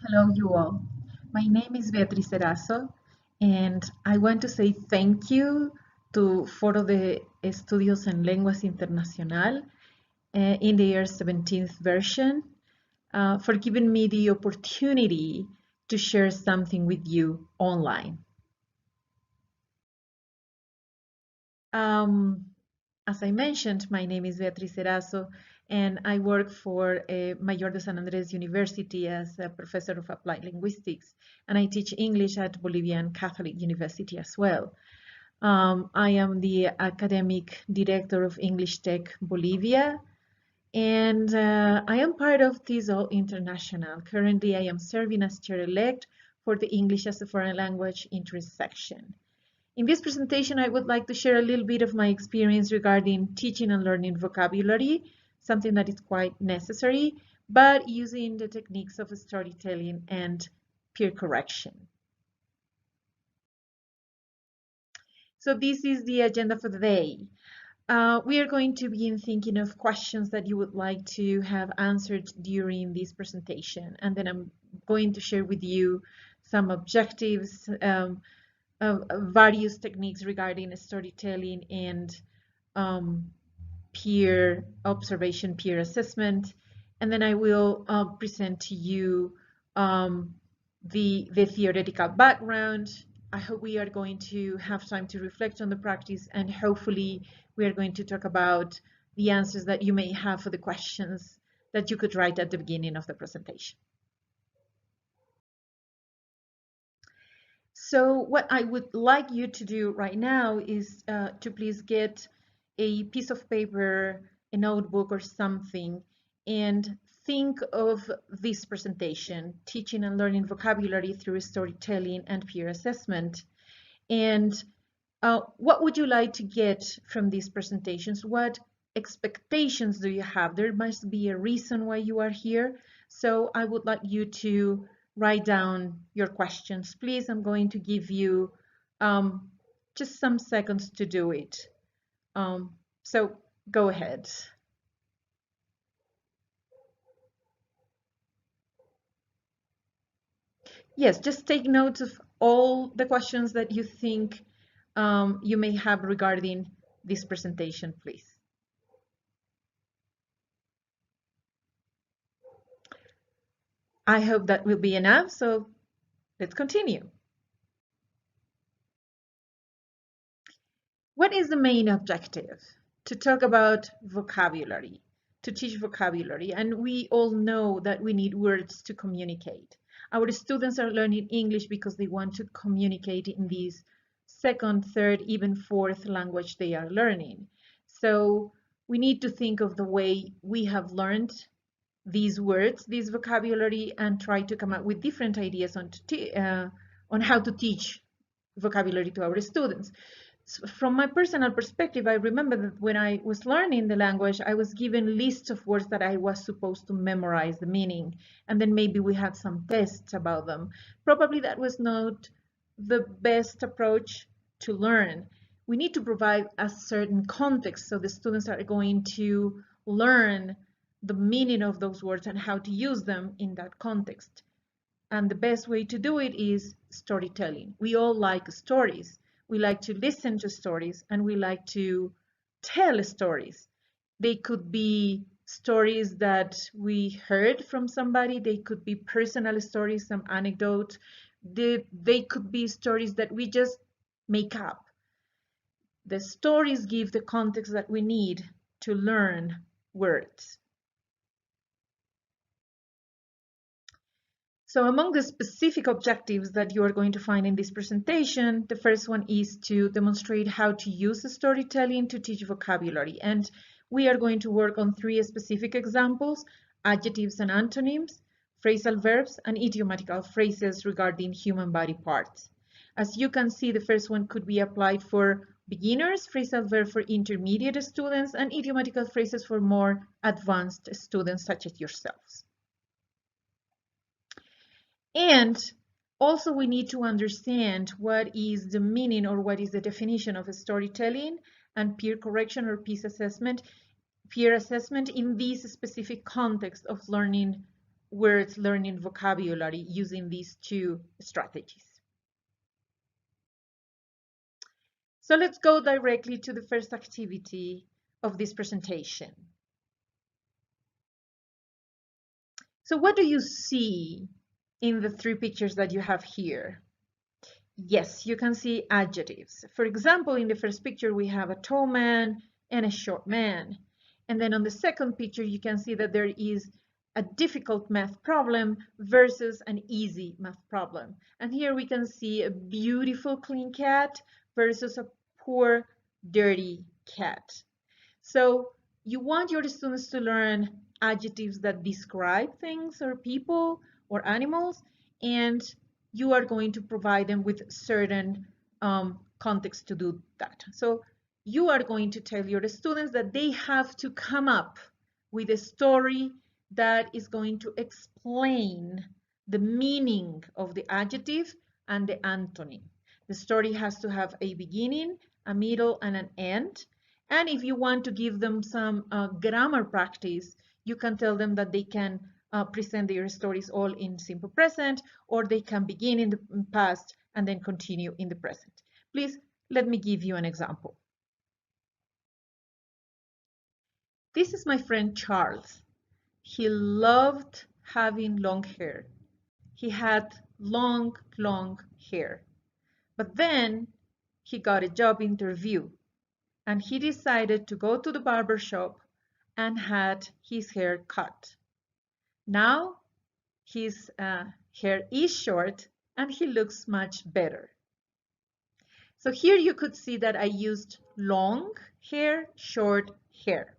Hello, you all. My name is Beatriz Erazo, and I want to say thank you to Foro de Estudios en Lenguas Internacional in the year 17th version for giving me the opportunity to share something with you online. As I mentioned, my name is Beatriz Erazo, and I work for Mayor de San Andrés University as a professor of applied linguistics, and I teach English at Bolivian Catholic University as well. I am the academic director of English Tech Bolivia, and I am part of TESOL International. Currently, I am serving as chair-elect for the English as a Foreign Language interest section. In this presentation, I would like to share a little bit of my experience regarding teaching and learning vocabulary, something that is quite necessary, but using the techniques of storytelling and peer correction. So this is the agenda for the day. We are going to begin thinking of questions that you would like to have answered during this presentation, and then I'm going to share with you some objectives, various techniques regarding storytelling and peer observation, peer assessment, and then I will present to you the theoretical background. I hope we are going to have time to reflect on the practice, and hopefully we are going to talk about the answers that you may have for the questions that you could write at the beginning of the presentation. So what I would like you to do right now is to please get a piece of paper, a notebook or something, and think of this presentation, teaching and learning vocabulary through storytelling and peer assessment. And what would you like to get from these presentations? What expectations do you have? There must be a reason why you are here. So I would like you to write down your questions. Please, I'm going to give you just some seconds to do it. So go ahead. Yes, just take notes of all the questions that you think you may have regarding this presentation, please. I hope that will be enough, so let's continue. What is the main objective? To talk about vocabulary, to teach vocabulary, and we all know that we need words to communicate. Our students are learning English because they want to communicate in this second, third, even fourth language they are learning. So we need to think of the way we have learned these words, this vocabulary, and try to come up with different ideas on how to teach vocabulary to our students. So from my personal perspective, I remember that when I was learning the language, I was given lists of words that I was supposed to memorize the meaning, and then maybe we had some tests about them. Probably that was not the best approach to learn. We need to provide a certain context so the students are going to learn the meaning of those words and how to use them in that context. And the best way to do it is storytelling. We all like stories. We like to listen to stories, and we like to tell stories. They could be stories that we heard from somebody. They could be personal stories, some anecdote. They could be stories that we just make up. The stories give the context that we need to learn words. So among the specific objectives that you are going to find in this presentation, the first one is to demonstrate how to use storytelling to teach vocabulary. And we are going to work on 3 specific examples: adjectives and antonyms, phrasal verbs, and idiomatical phrases regarding human body parts. As you can see, the first one could be applied for beginners, phrasal verb for intermediate students, and idiomatical phrases for more advanced students such as yourselves. And also we need to understand what is the meaning or what is the definition of storytelling and peer correction or peer assessment in this specific context of learning words learning vocabulary using these two strategies. So let's go directly to the first activity of this presentation. So what do you see in the three pictures that you have here? Yes, you can see adjectives. For example, in the first picture, we have a tall man and a short man. And then on the second picture, you can see that there is a difficult math problem versus an easy math problem. And here we can see a beautiful clean cat versus a poor dirty cat. So you want your students to learn adjectives that describe things or people or animals, and you are going to provide them with certain context to do that. So you are going to tell your students that they have to come up with a story that is going to explain the meaning of the adjective and the antonym. The story has to have a beginning, a middle, and an end. And if you want to give them some grammar practice, you can tell them that they can present their stories all in simple present, or they can begin in the past and then continue in the present. Please, let me give you an example. This is my friend Charles. He loved having long hair. He had long, long hair. But then he got a job interview and he decided to go to the barber shop and had his hair cut. Now his hair is short and he looks much better. So here you could see that I used long hair, short hair.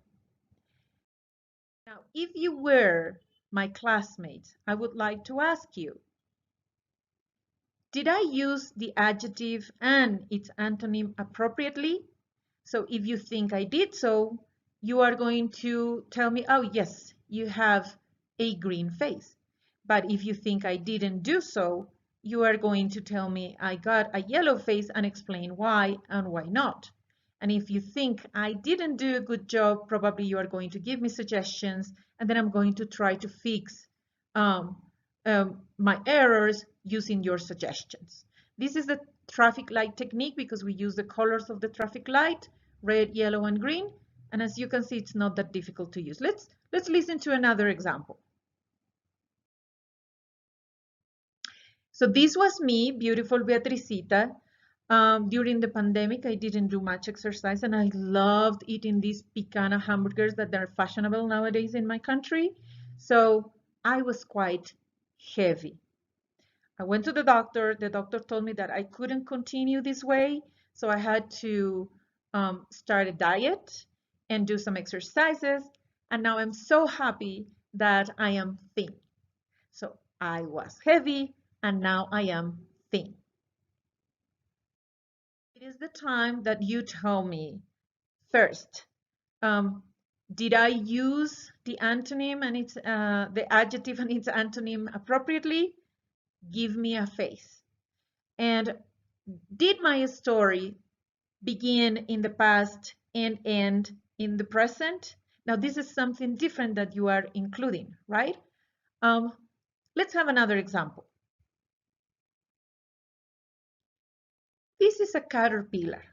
Now, if you were my classmates, I would like to ask you, did I use the adjective and its antonym appropriately? So if you think I did so, you are going to tell me, oh yes, you have a green face. But if you think I didn't do so, you are going to tell me I got a yellow face and explain why and why not. And if you think I didn't do a good job, probably you are going to give me suggestions, and then I'm going to try to fix my errors using your suggestions. This is the traffic light technique because we use the colors of the traffic light, red, yellow, and green. And as you can see, it's not that difficult to use. Let's listen to another example. So this was me, beautiful Beatrizita. During the pandemic, I didn't do much exercise and I loved eating these picana hamburgers that are fashionable nowadays in my country. So I was quite heavy. I went to the doctor. The doctor told me that I couldn't continue this way. So I had to start a diet and do some exercises. And now I'm so happy that I am thin. So I was heavy and now I am thin. It is the time that you tell me first, did I use the antonym and its the adjective and its antonym appropriately? Give me a face. And did my story begin in the past and end in the present? Now this is something different that you are including, right? Let's have another example. This is a caterpillar.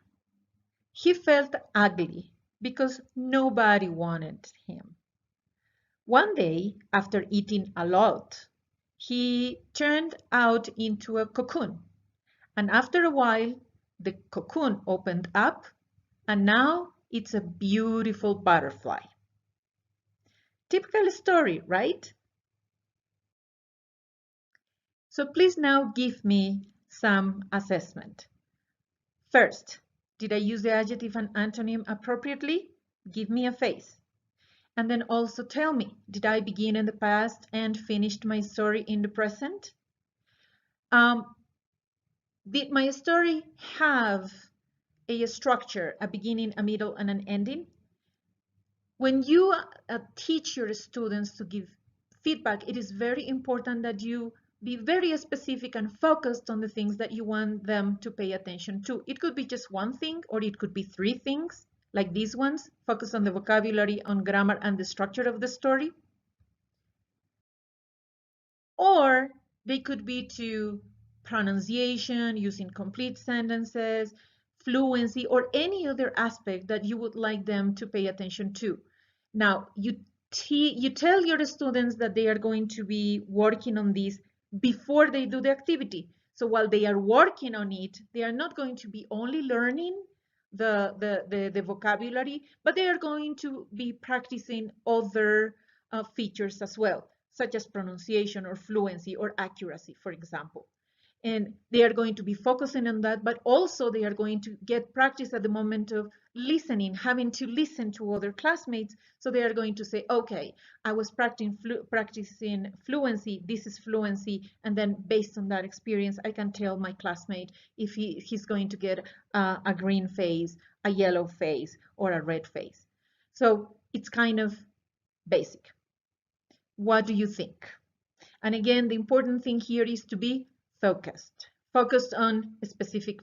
He felt ugly because nobody wanted him. One day, after eating a lot, he turned out into a cocoon. And after a while, the cocoon opened up, and now it's a beautiful butterfly. Typical story, right? So please now give me some assessment. First, did I use the adjective and antonym appropriately? Give me a face. And then also tell me, did I begin in the past and finished my story in the present? Did my story have a structure, a beginning, a middle, and an ending? When you teach your students to give feedback, it is very important that you be very specific and focused on the things that you want them to pay attention to. It could be just one thing, or it could be three things, like these ones. Focus on the vocabulary, on grammar, and the structure of the story. Or they could be to pronunciation, using complete sentences, fluency, or any other aspect that you would like them to pay attention to. Now, you tell your students that they are going to be working on this before they do the activity. So while they are working on it, they are not going to be only learning the vocabulary, but they are going to be practicing other features as well, such as pronunciation or fluency or accuracy, for example. And they are going to be focusing on that, but also they are going to get practice at the moment of listening, having to listen to other classmates. So they are going to say, okay, I was practicing fluency, this is fluency, and then based on that experience, I can tell my classmate if he's going to get a green face, a yellow face, or a red face. So it's kind of basic. What do you think? And again, the important thing here is to be focused on specific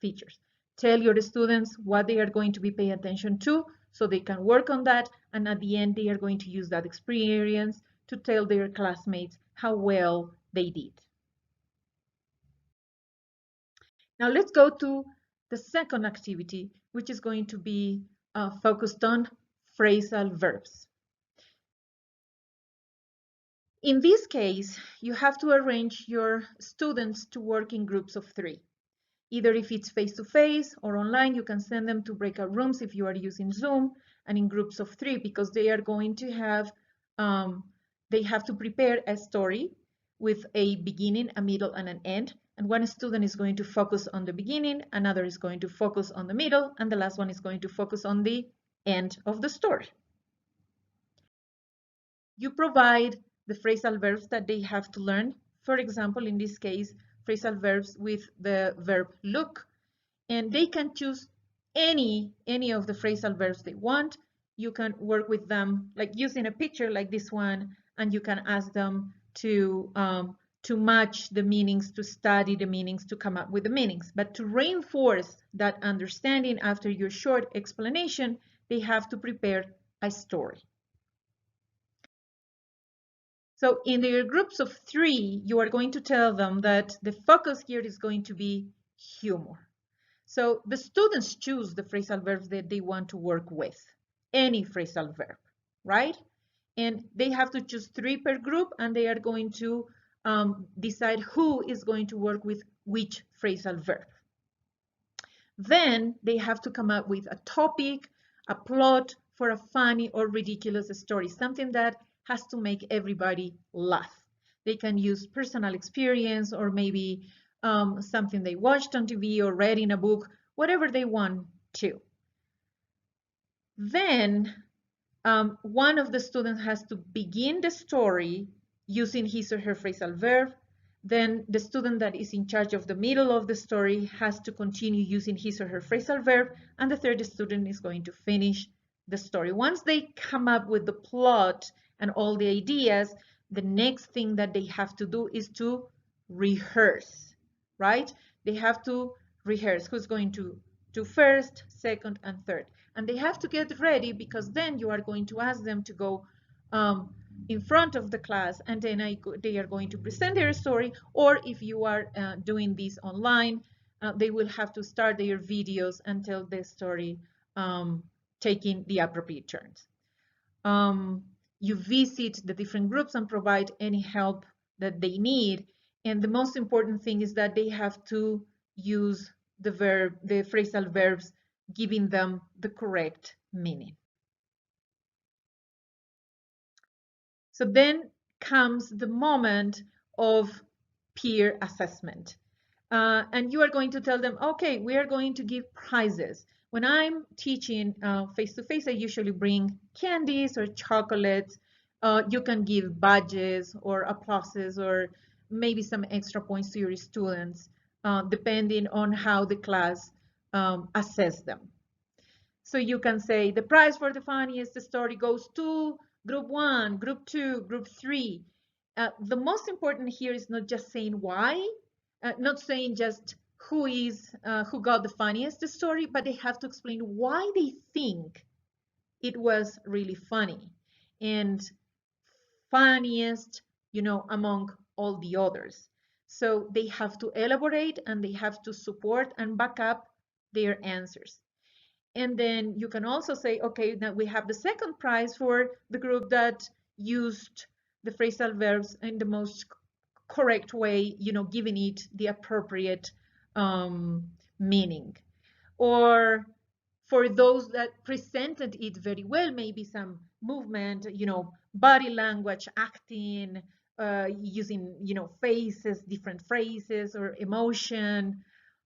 features. Tell your students what they are going to be paying attention to so they can work on that. And at the end, they are going to use that experience to tell their classmates how well they did. Now let's go to the second activity, which is going to be focused on phrasal verbs. In this case, you have to arrange your students to work in groups of 3. Either if it's face-to-face or online, you can send them to breakout rooms if you are using Zoom, and in groups of 3 because they are going to have, they have to prepare a story with a beginning, a middle, and an end. And one student is going to focus on the beginning, another is going to focus on the middle, and the last one is going to focus on the end of the story. You provide the phrasal verbs that they have to learn. For example, in this case, phrasal verbs with the verb look, and they can choose any of the phrasal verbs they want. You can work with them like using a picture like this one, and you can ask them to match the meanings, to study the meanings, to come up with the meanings. But to reinforce that understanding after your short explanation, they have to prepare a story. So in their groups of 3, you are going to tell them that the focus here is going to be humor. So the students choose the phrasal verbs that they want to work with, any phrasal verb, right? And they have to choose 3 per group, and they are going to decide who is going to work with which phrasal verb. Then they have to come up with a topic, a plot for a funny or ridiculous story, something that has to make everybody laugh. They can use personal experience or maybe something they watched on TV or read in a book, whatever they want to. Then one of the students has to begin the story using his or her phrasal verb. Then the student that is in charge of the middle of the story has to continue using his or her phrasal verb, and the third student is going to finish the story. Once they come up with the plot and all the ideas, the next thing that they have to do is to rehearse, right? They have to rehearse who's going to do first, second, and third. And they have to get ready because then you are going to ask them to go in front of the class, and then they are going to present their story. Or if you are doing this online, they will have to start their videos and tell the story taking the appropriate turns. You visit the different groups and provide any help that they need. And the most important thing is that they have to use the phrasal verbs, giving them the correct meaning. So then comes the moment of peer assessment. And you are going to tell them, okay, we are going to give prizes. When I'm teaching face-to-face, I usually bring candies or chocolates. You can give badges or applauses or maybe some extra points to your students, depending on how the class assess them. So you can say the prize for the funniest story goes to group 1, group 2, group 3. The most important here is not just saying why, not saying just who got the funniest story, but they have to explain why they think it was really funny. And funniest, among all the others. So they have to elaborate and they have to support and back up their answers. And then you can also say, okay, now we have the second prize for the group that used the phrasal verbs in the most correct way, you know, giving it the appropriate meaning. Or for those that presented it very well, maybe some movement, you know, body language, acting, using, you know, faces, different phrases or emotion,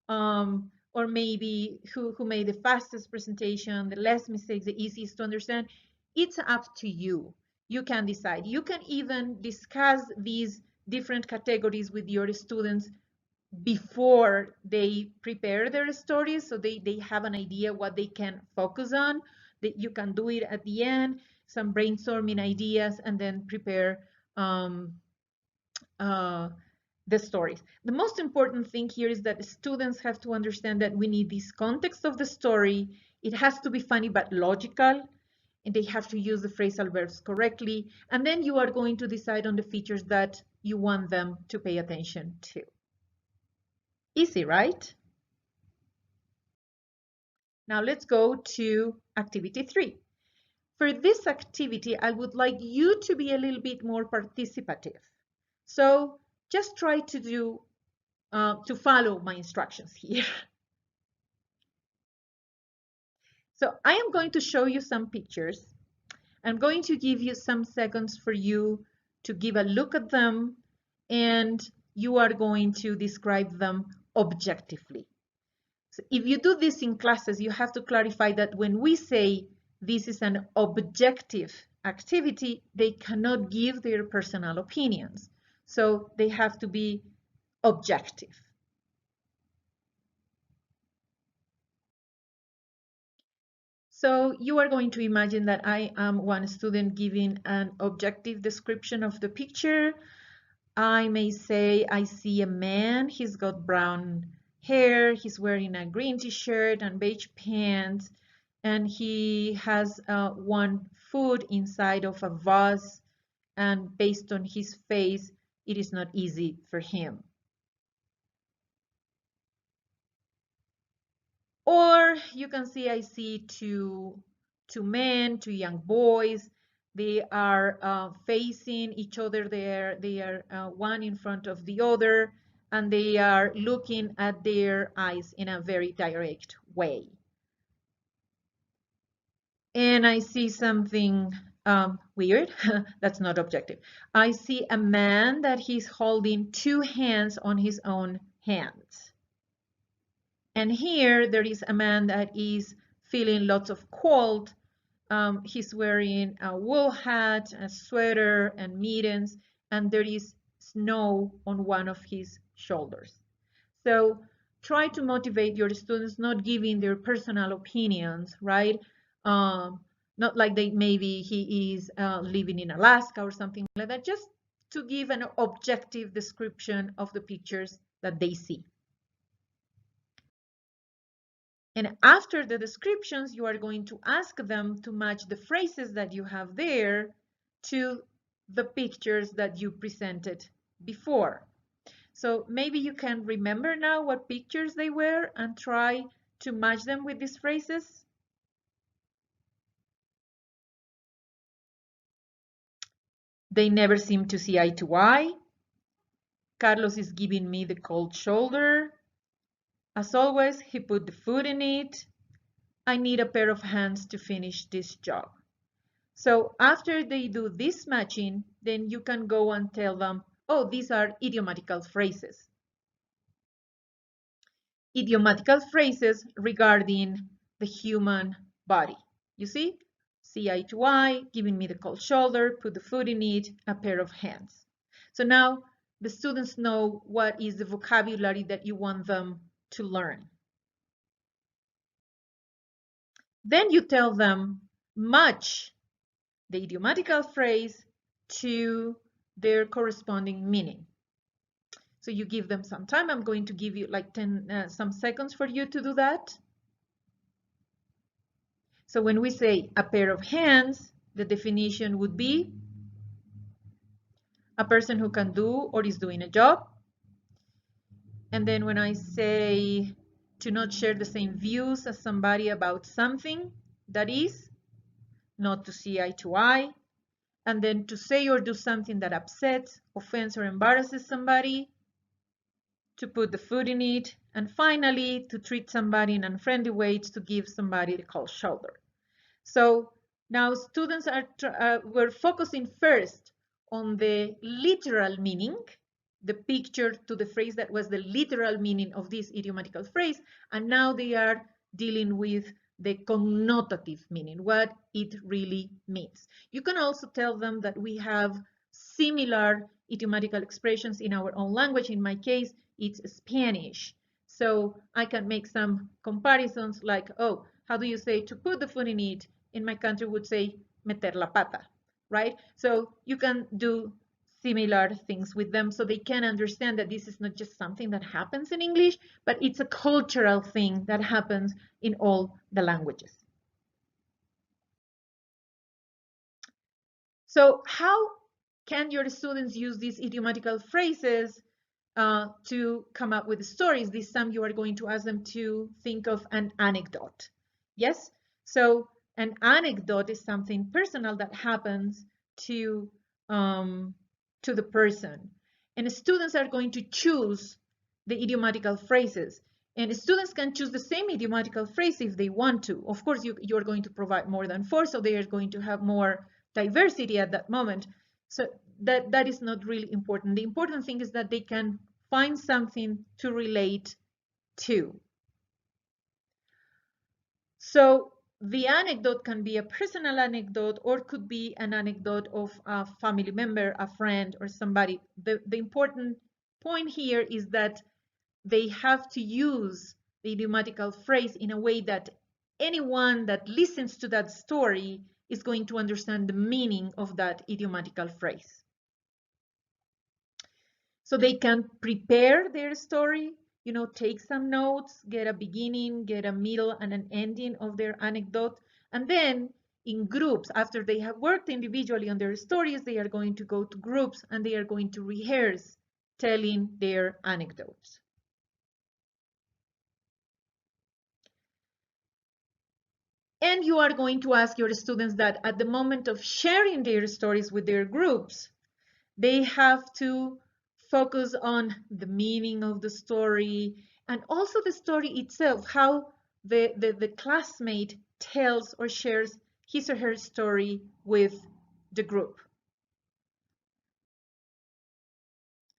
or maybe who made the fastest presentation, the less mistakes, the easiest to understand. It's up to you. You can decide. You can even discuss these different categories with your students before they prepare their stories, so they have an idea what they can focus on. That you can do it at the end, some brainstorming ideas, and then prepare the stories. The most important thing here is that the students have to understand that we need this context of the story. It has to be funny but logical, and they have to use the phrasal verbs correctly. And then you are going to decide on the features that you want them to pay attention to. Easy, right? Now let's go to activity 3. For this activity, I would like you to be a little bit more participative. So just try to follow my instructions here. So I am going to show you some pictures. I'm going to give you some seconds for you to give a look at them, and you are going to describe them objectively. So if you do this in classes, you have to clarify that when we say this is an objective activity, they cannot give their personal opinions. So they have to be objective. So you are going to imagine that I am one student giving an objective description of the picture. I may say, I see a man, he's got brown hair, he's wearing a green t-shirt and beige pants, and he has one foot inside of a vase, and based on his face, it is not easy for him. Or you can see, I see two men, two young boys. They are facing each other there. They are one in front of the other, and they are looking at their eyes in a very direct way. And I see something weird. That's not objective. I see a man that he's holding two hands on his own hands. And here there is a man that is feeling lots of cold. He's wearing a wool hat, a sweater, and mittens, and there is snow on one of his shoulders. So try to motivate your students, not giving their personal opinions, right? Not like maybe he is living in Alaska or something like that, just to give an objective description of the pictures that they see. And after the descriptions, you are going to ask them to match the phrases that you have there to the pictures that you presented before. So maybe you can remember now what pictures they were and try to match them with these phrases. They never seem to see eye to eye. Carlos is giving me the cold shoulder. As always, he put the food in it. I need a pair of hands to finish this job. So after they do this matching, then you can go and tell them, oh, these are idiomatical phrases. Idiomatical phrases regarding the human body. You see eye to eye, giving me the cold shoulder, put the food in it, a pair of hands. So now the students know what is the vocabulary that you want them to learn. Then you tell them, match the idiomatical phrase to their corresponding meaning. So you give them some time. I'm going to give you like some seconds for you to do that. So when we say a pair of hands, the definition would be a person who can do or is doing a job. And then when I say to not share the same views as somebody about something, that is not to see eye to eye. And then to say or do something that upsets, offends, or embarrasses somebody, to put the foot in it, and finally, to treat somebody in unfriendly ways, to give somebody the cold shoulder. So now students were focusing first on the literal meaning, the picture to the phrase that was the literal meaning of this idiomatical phrase, and now they are dealing with the connotative meaning, what it really means. You can also tell them that we have similar idiomatical expressions in our own language. In my case, it's Spanish. So I can make some comparisons like, oh, how do you say to put the foot in it? In my country would say meter la pata, right? So you can do similar things with them so they can understand that this is not just something that happens in English, but it's a cultural thing that happens in all the languages. So how can your students use these idiomatical phrases to come up with stories? This time you are going to ask them to think of an anecdote. Yes? So an anecdote is something personal that happens to the person. And students are going to choose the idiomatical phrases. And students can choose the same idiomatical phrase if they want to. Of course, you're going to provide more than 4, so they are going to have more diversity at that moment. So that is not really important. The important thing is that they can find something to relate to. So the anecdote can be a personal anecdote or could be an anecdote of a family member, a friend, or somebody. The important point here is that they have to use the idiomatical phrase in a way that anyone that listens to that story is going to understand the meaning of that idiomatical phrase. So they can prepare their story, you know, take some notes, get a beginning, get a middle, and an ending of their anecdote. And then in groups, after they have worked individually on their stories, they are going to go to groups and they are going to rehearse telling their anecdotes. And you are going to ask your students that at the moment of sharing their stories with their groups, they have to focus on the meaning of the story and also the story itself, how the classmate tells or shares his or her story with the group.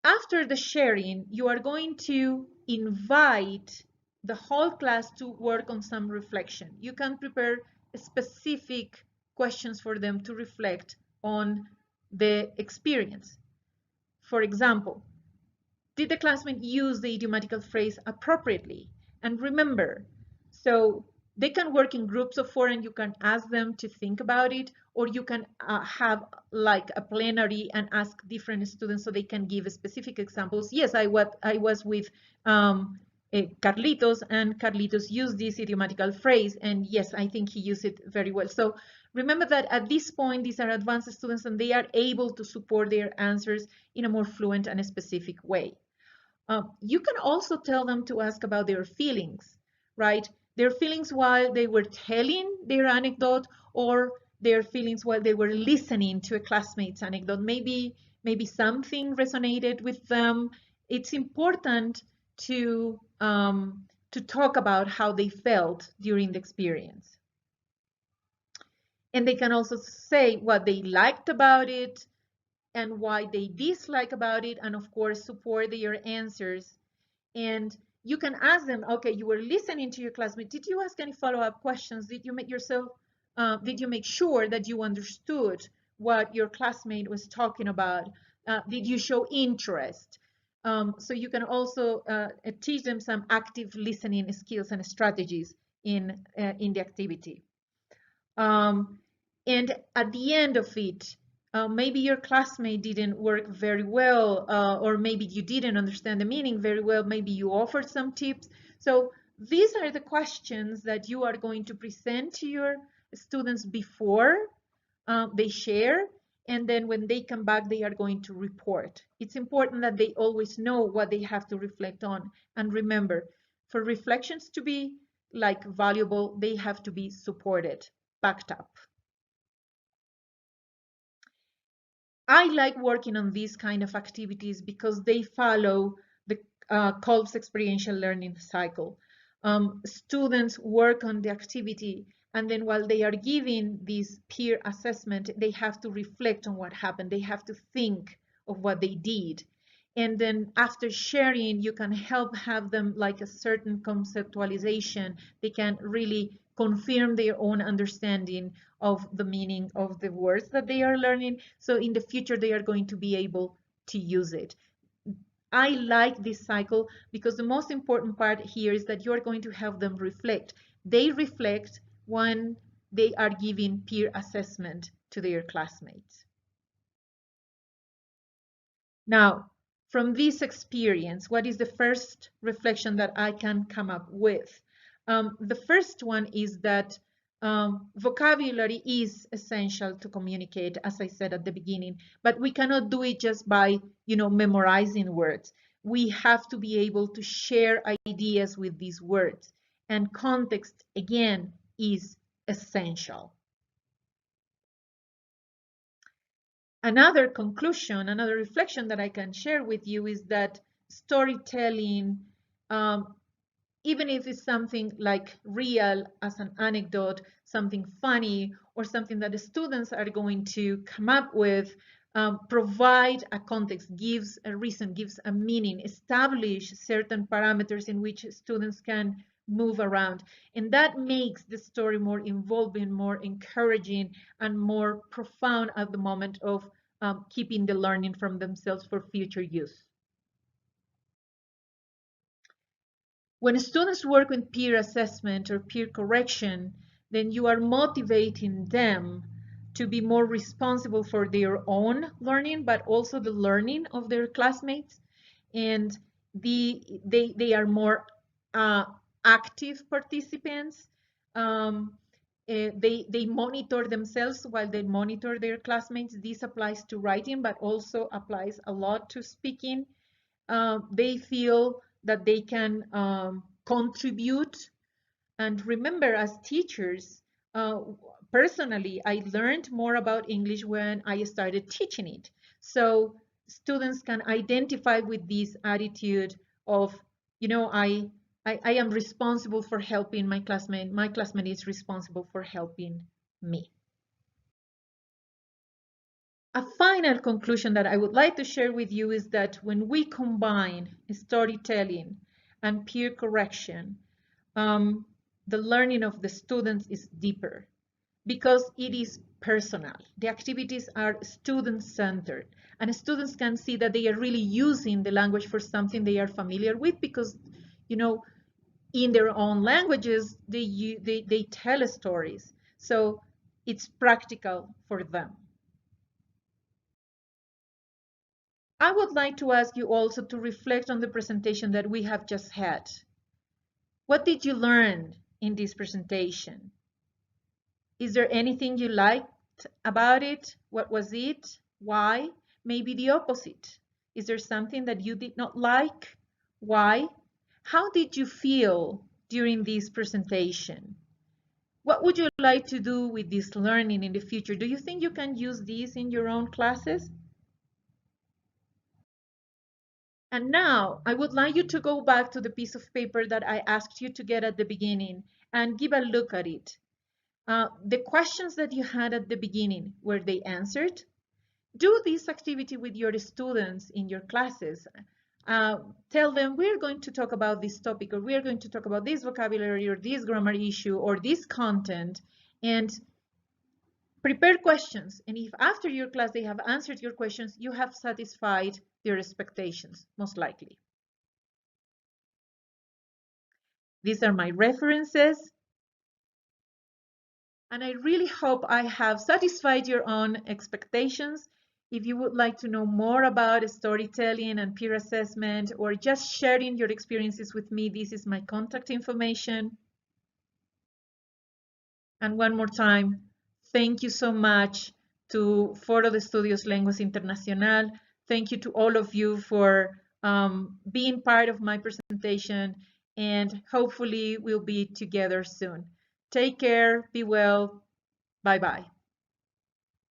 After the sharing, you are going to invite the whole class to work on some reflection. You can prepare specific questions for them to reflect on the experience. For example, did the classmate use the idiomatical phrase appropriately? And remember, so they can work in groups of 4 and you can ask them to think about it, or you can have like a plenary and ask different students so they can give specific examples. Yes, I was with Carlitos, and Carlitos used this idiomatical phrase, and yes, I think he used it very well. So remember that at this point, these are advanced students and they are able to support their answers in a more fluent and specific way. You can also tell them to ask about their feelings, right? Their feelings while they were telling their anecdote or their feelings while they were listening to a classmate's anecdote. Maybe something resonated with them. It's important to talk about how they felt during the experience. And they can also say what they liked about it and why they dislike about it, and of course support their answers. And you can ask them, okay, you were listening to your classmate, did you ask any follow-up questions? Did you make sure that you understood what your classmate was talking about? Did you show interest? So you can also teach them some active listening skills and strategies in the activity. And at the end of it, maybe your classmate didn't work very well, or maybe you didn't understand the meaning very well. Maybe you offered some tips. So these are the questions that you are going to present to your students before they share. and then when they come back, they are going to report. It's important that they always know what they have to reflect on. And remember, for reflections to be like valuable, they have to be supported, backed up. I like working on these kind of activities because they follow the Kolb's experiential learning cycle. Students work on the activity, and then while they are giving this peer assessment, they have to reflect on what happened. They have to think of what they did. And then after sharing, you can help have them like a certain conceptualization. They can really confirm their own understanding of the meaning of the words that they are learning. So in the future, they are going to be able to use it. I like this cycle because the most important part here is that you're going to help them reflect. They reflect when they are giving peer assessment to their classmates. Now, from this experience, what is the first reflection that I can come up with? The first one is that vocabulary is essential to communicate, as I said at the beginning, but we cannot do it just by, memorizing words. We have to be able to share ideas with these words, and context, again, is essential. Another conclusion, another reflection that I can share with you is that storytelling, even if it's something like real as an anecdote, something funny, or something that the students are going to come up with, provide a context, gives a reason, gives a meaning, establish certain parameters in which students can move around. And that makes the story more involving, more encouraging, and more profound at the moment of keeping the learning from themselves for future use. When students work with peer assessment or peer correction, then you are motivating them to be more responsible for their own learning, but also the learning of their classmates. And they are more active participants. They monitor themselves while they monitor their classmates. This applies to writing, but also applies a lot to speaking. They feel that they can contribute. And remember, as teachers, personally, I learned more about English when I started teaching it. So students can identify with this attitude of, I am responsible for helping my classmate is responsible for helping me. A final conclusion that I would like to share with you is that when we combine storytelling and peer correction, the learning of the students is deeper because it is personal. The activities are student-centered, and students can see that they are really using the language for something they are familiar with because, in their own languages, they tell stories. So it's practical for them. I would like to ask you also to reflect on the presentation that we have just had. What did you learn in this presentation? Is there anything you liked about it? What was it? Why? Maybe the opposite. Is there something that you did not like? Why? How did you feel during this presentation? What would you like to do with this learning in the future? Do you think you can use these in your own classes? And now I would like you to go back to the piece of paper that I asked you to get at the beginning and give a look at it. The questions that you had at the beginning, were they answered? Do this activity with your students in your classes. Tell them we're going to talk about this topic, or we're going to talk about this vocabulary or this grammar issue or this content, and prepare questions. And if after your class they have answered your questions, you have satisfied their expectations, most likely. These are my references. And I really hope I have satisfied your own expectations. If you would like to know more about storytelling and peer assessment, or just sharing your experiences with me, this is my contact information. And one more time, thank you so much to Foro de Estudios Lenguas Internacional. Thank you to all of you for being part of my presentation, and hopefully we'll be together soon. Take care, be well, bye-bye.